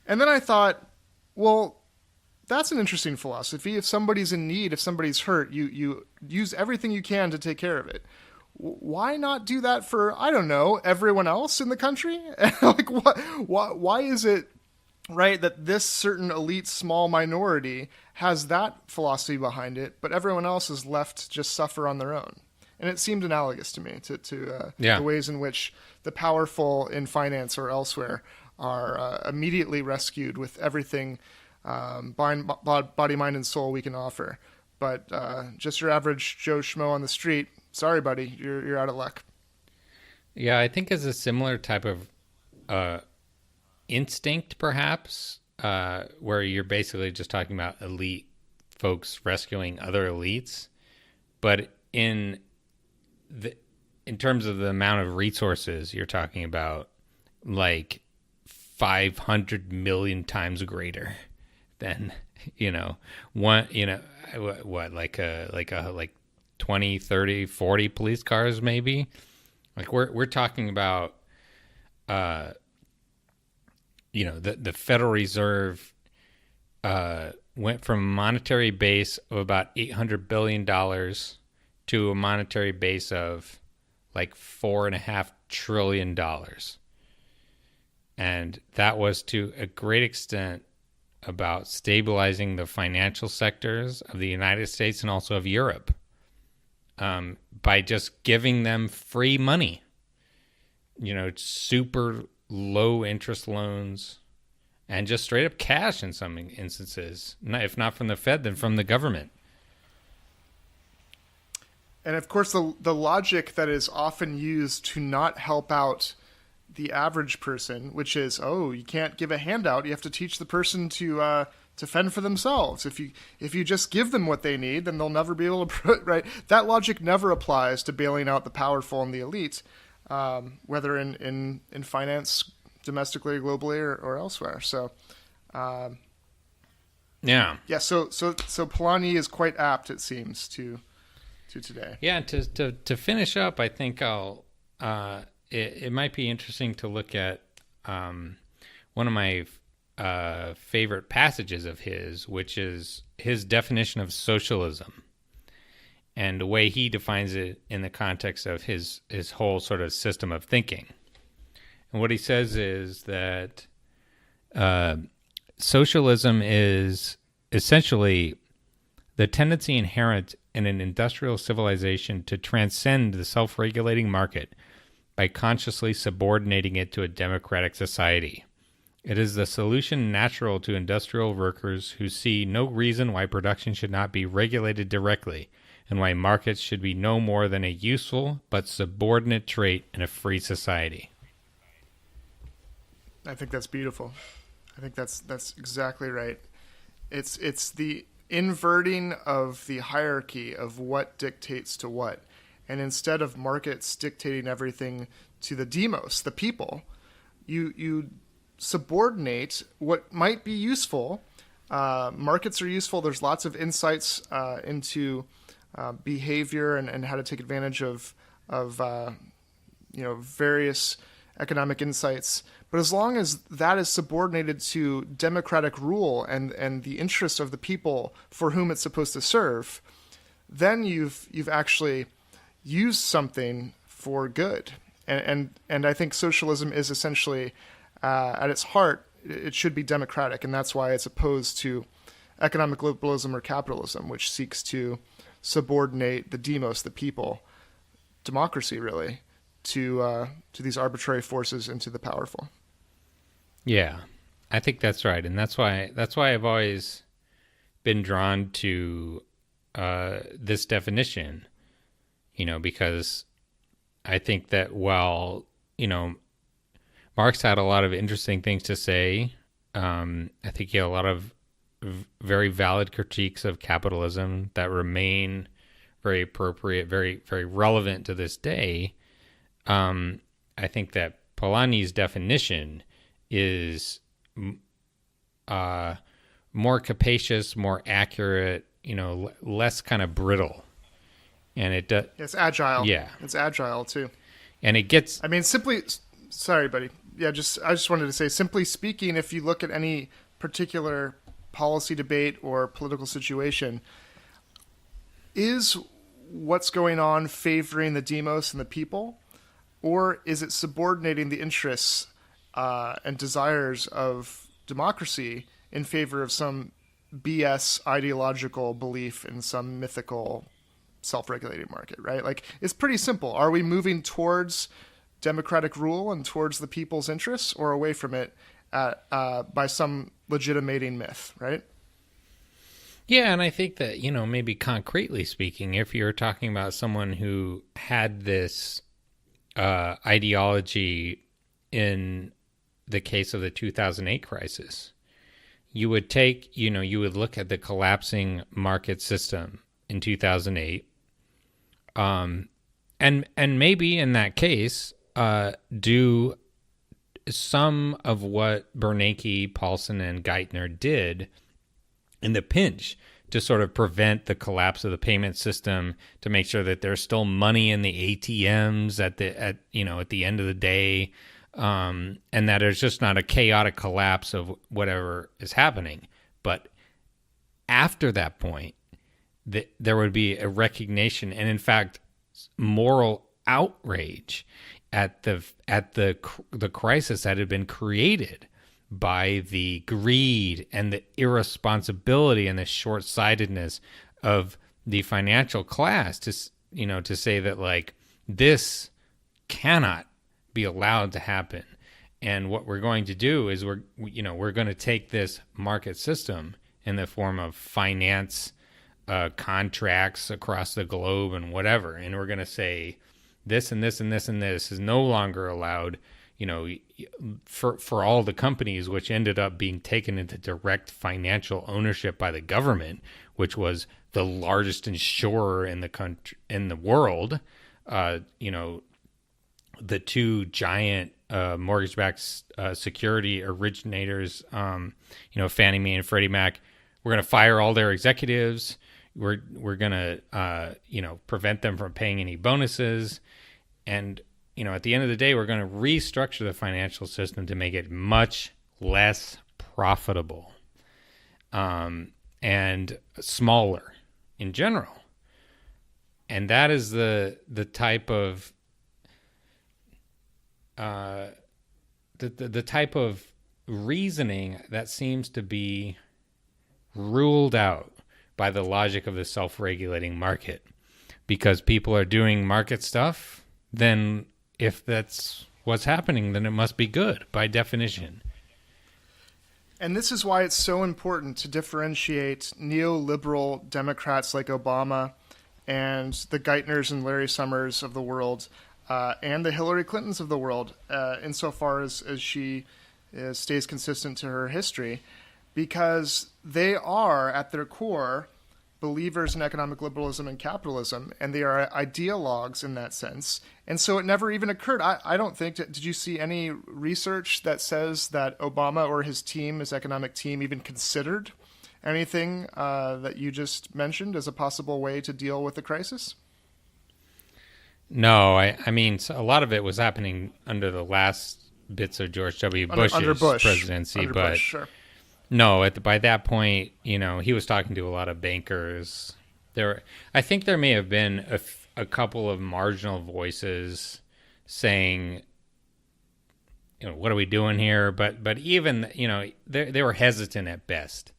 And then I thought, well, that's an interesting philosophy. If somebody's in need, if somebody's hurt, you use everything you can to take care of it. Why not do that for, I don't know, everyone else in the country? Like, why is it right that this certain elite small minority has that philosophy behind it, but everyone else is left to just suffer on their own? And it seemed analogous to me to the ways in which the powerful in finance or elsewhere are immediately rescued with everything body, mind, and soul we can offer. But just your average Joe Schmo on the street, sorry, buddy, you're out of luck. Yeah, I think as a similar type of instinct, perhaps, where you're basically just talking about elite folks rescuing other elites, but in terms of the amount of resources, you're talking about like 500 million times greater than like 20, 30, 40 police cars maybe. Like we're talking about the Federal Reserve went from a monetary base of about $800 billion to a monetary base of like $4.5 trillion. And that was to a great extent about stabilizing the financial sectors of the United States and also of Europe by just giving them free money, super low interest loans and just straight up cash in some instances, if not from the Fed, then from the government. And of course, the logic that is often used to not help out the average person, which is, oh, you can't give a handout. You have to teach the person to fend for themselves. If you just give them what they need, then they'll never be able to, right? That logic never applies to bailing out the powerful and the elite, whether in finance, domestically, globally, or elsewhere. So, yeah. So Polanyi is quite apt, it seems, to today. Yeah. To finish up, I think it might be interesting to look at one of my favorite passages of his, which is his definition of socialism and the way he defines it in the context of his whole sort of system of thinking. And what he says is that socialism is essentially the tendency inherent in an industrial civilization to transcend the self-regulating market by consciously subordinating it to a democratic society. It is the solution natural to industrial workers who see no reason why production should not be regulated directly and why markets should be no more than a useful but subordinate trait in a free society. I think that's beautiful. I think that's exactly right. It's the inverting of the hierarchy of what dictates to what. And instead of markets dictating everything to the demos, the people, you subordinate what might be useful. Markets are useful. There's lots of insights into behavior and how to take advantage of various economic insights. But as long as that is subordinated to democratic rule and the interest of the people for whom it's supposed to serve, then you've actually used something for good. And I think socialism is essentially, at its heart, it should be democratic, and that's why it's opposed to economic liberalism or capitalism, which seeks to subordinate the demos, the people, democracy really, to these arbitrary forces and to the powerful. Yeah, I think that's right, and that's why I've always been drawn to this definition. Because I think that while Marx had a lot of interesting things to say, I think he had a lot of very valid critiques of capitalism that remain very appropriate, very, very relevant to this day. I think that Polanyi's definition is more capacious, more accurate, less kind of brittle. and it does. It's agile. Yeah, It's agile too. and it gets. I mean, simply, sorry, buddy. Yeah, I just wanted to say, simply speaking, if you look at any particular policy debate or political situation, is what's going on favoring the demos and the people, or is it subordinating the interests and desires of democracy in favor of some BS ideological belief in some mythical self-regulating market, right? Like, it's pretty simple. Are we moving towards democratic rule and towards the people's interests, or away from it by some legitimating myth, right? Yeah, and I think that, maybe concretely speaking, if you're talking about someone who had this ideology in the case of the 2008 crisis, you would look at the collapsing market system in 2008, and maybe in that case, do some of what Bernanke, Paulson, and Geithner did in the pinch to sort of prevent the collapse of the payment system, to make sure that there's still money in the ATMs at the end of the day, and that there's just not a chaotic collapse of whatever is happening. But after that point, there would be a recognition, and in fact, moral outrage at the crisis that had been created by the greed and the irresponsibility and the short-sightedness of the financial class to say that, like, this cannot be allowed to happen. And what we're going to do is we're going to take this market system in the form of finance contracts across the globe and whatever, and we're going to say this and this and this and this is no longer allowed, for all the companies, which ended up being taken into direct financial ownership by the government, which was the largest insurer in the country, in the world. The two giant mortgage-backed security originators, Fannie Mae and Freddie Mac. We're going to fire all their executives. We're going to prevent them from paying any bonuses, and at the end of the day, we're going to restructure the financial system to make it much less profitable, and smaller in general. And that is the type of the type of reasoning that seems to be ruled out by the logic of the self-regulating market. Because people are doing market stuff, then if that's what's happening, then it must be good by definition. And this is why it's so important to differentiate neoliberal Democrats like Obama and the Geithners and Larry Summers of the world, and the Hillary Clintons of the world, insofar as she stays consistent to her history, because they are, at their core, believers in economic liberalism and capitalism, and they are ideologues in that sense. And so it never even occurred. I don't think, did you see any research that says that Obama or his team, his economic team, even considered anything that you just mentioned as a possible way to deal with the crisis? No, I mean, a lot of it was happening under the last bits of George W. Bush's presidency, but Bush, sure. No, by that point, he was talking to a lot of bankers. I think there may have been a couple of marginal voices saying, what are we doing here? But even, they were hesitant at best,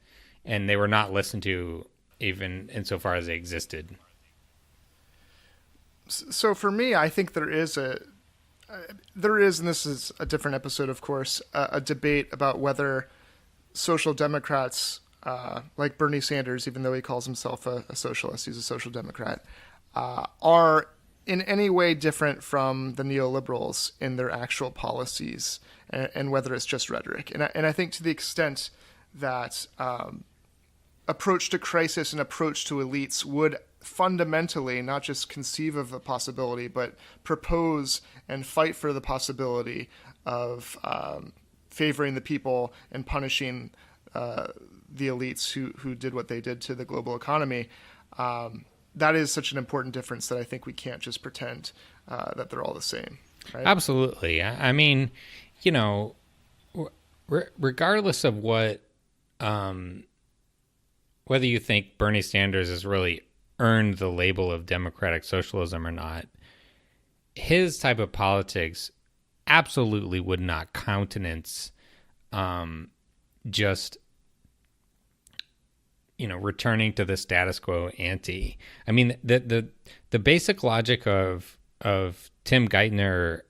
and they were not listened to even insofar as they existed. So for me, I think there is, and this is a different episode, of course, a debate about whether social democrats, like Bernie Sanders, even though he calls himself a socialist, he's a social democrat, are in any way different from the neoliberals in their actual policies, and whether it's just rhetoric. And I think to the extent that approach to crisis and approach to elites would fundamentally not just conceive of the possibility, but propose and fight for the possibility of favoring the people and punishing the elites who did what they did to the global economy. that is such an important difference that I think we can't just pretend that they're all the same. Right? Absolutely. I mean, you know, regardless of what, whether you think Bernie Sanders has really earned the label of democratic socialism or not, his type of politics absolutely would not countenance just, you know, returning to the status quo ante. I mean, the basic logic of Tim Geithner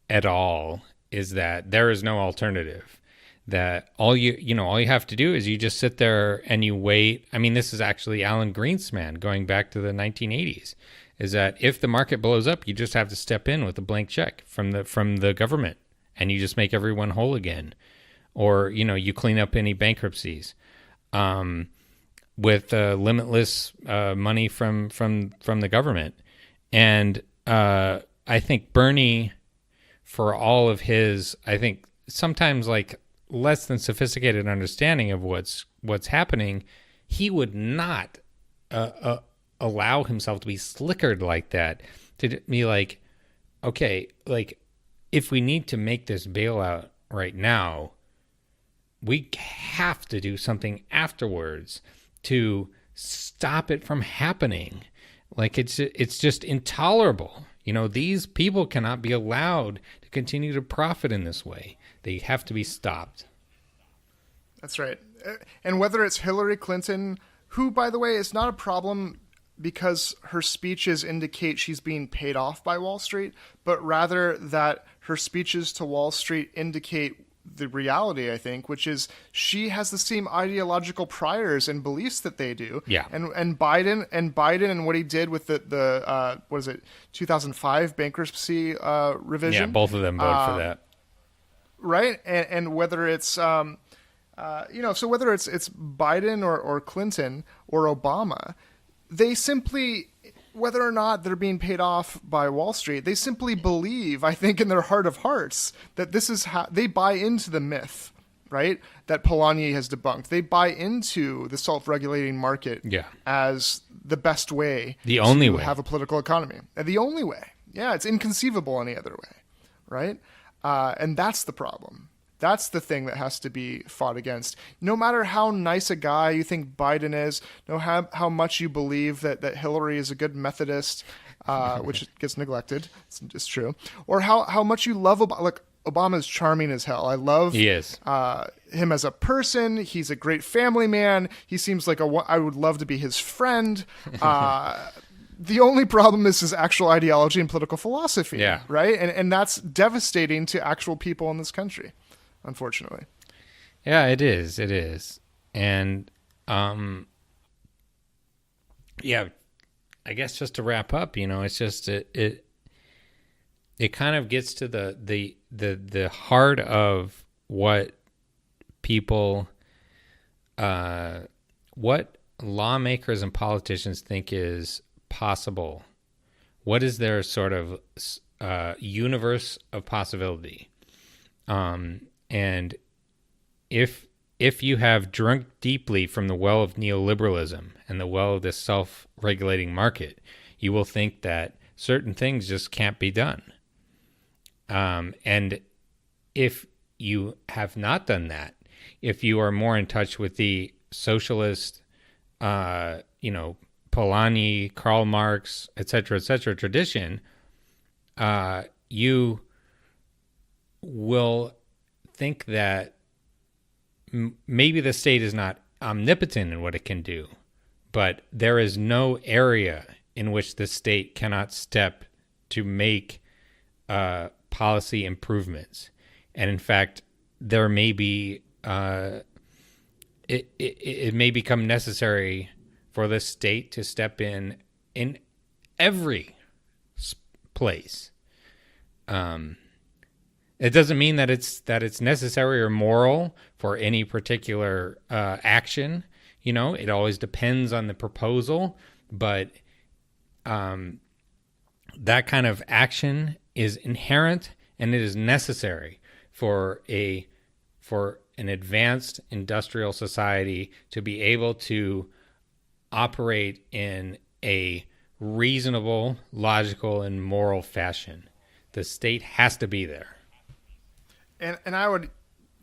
et al. Is that there is no alternative. That all you have to do is you just sit there and you wait. I mean, this is actually Alan Greenspan going back to the 1980s. Is that if the market blows up, you just have to step in with a blank check from the government, and you just make everyone whole again, or you clean up any bankruptcies. With limitless money from the government. And I think Bernie, for all of his, I think sometimes like less than sophisticated understanding of what's happening, he would not allow himself to be slickered like that, to be like, okay, like if we need to make this bailout right now, we have to do something afterwards to stop it from happening. Like it's just intolerable. These people cannot be allowed to continue to profit in this way. They have to be stopped. That's right. And whether it's Hillary Clinton, who, by the way, is not a problem because her speeches indicate she's being paid off by Wall Street, but rather that her speeches to Wall Street indicate the reality, I think, which is she has the same ideological priors and beliefs that they do. Yeah. And Biden and what he did with the 2005 bankruptcy revision. Yeah, both of them voted for that. Right. And whether it's so whether it's Biden or Clinton or Obama, they simply, whether or not they're being paid off by Wall Street, they simply believe, I think in their heart of hearts, that this is how they buy into the myth, right? That Polanyi has debunked. They buy into the self-regulating market as the best way, the only way, to have a political economy. The only way. Yeah, it's inconceivable any other way, right? And that's the problem. That's the thing that has to be fought against. No matter how nice a guy you think Biden is, how much you believe that Hillary is a good Methodist, which gets neglected, it's true, or how much you love Obama. Look, Obama's charming as hell. I love he is. Him as a person. He's a great family man. He seems like I would love to be his friend. The only problem is his actual ideology and political philosophy, right? And that's devastating to actual people in this country. Unfortunately. Yeah, it is. It is. And, I guess just to wrap up, it's just, it kind of gets to the heart of what people, what lawmakers and politicians think is possible. What is their sort of, universe of possibility? And if you have drunk deeply from the well of neoliberalism and the well of this self-regulating market, you will think that certain things just can't be done. And if you have not done that, if you are more in touch with the socialist, Polanyi, Karl Marx, et cetera, tradition, you will think that maybe the state is not omnipotent in what it can do, but there is no area in which the state cannot step to make policy improvements. And in fact, there may be it may become necessary for the state to step in every place. It doesn't mean that it's necessary or moral for any particular action. It always depends on the proposal, but that kind of action is inherent and it is necessary for an advanced industrial society to be able to operate in a reasonable, logical, and moral fashion. The state has to be there. And I would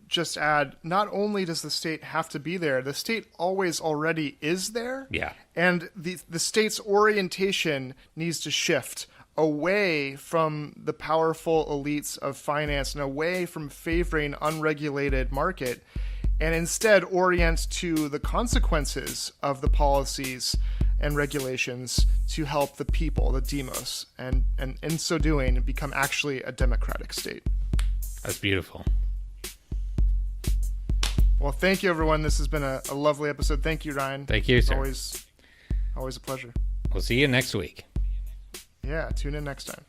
just add, not only does the state have to be there, the state always already is there. Yeah. And the state's orientation needs to shift away from the powerful elites of finance and away from favoring unregulated market, and instead orient to the consequences of the policies and regulations to help the people, the demos, and in so doing become actually a democratic state. That's beautiful. Well, thank you, everyone. This has been a lovely episode. Thank you, Ryan. Thank you, sir. Always a pleasure. We'll see you next week. Yeah, tune in next time.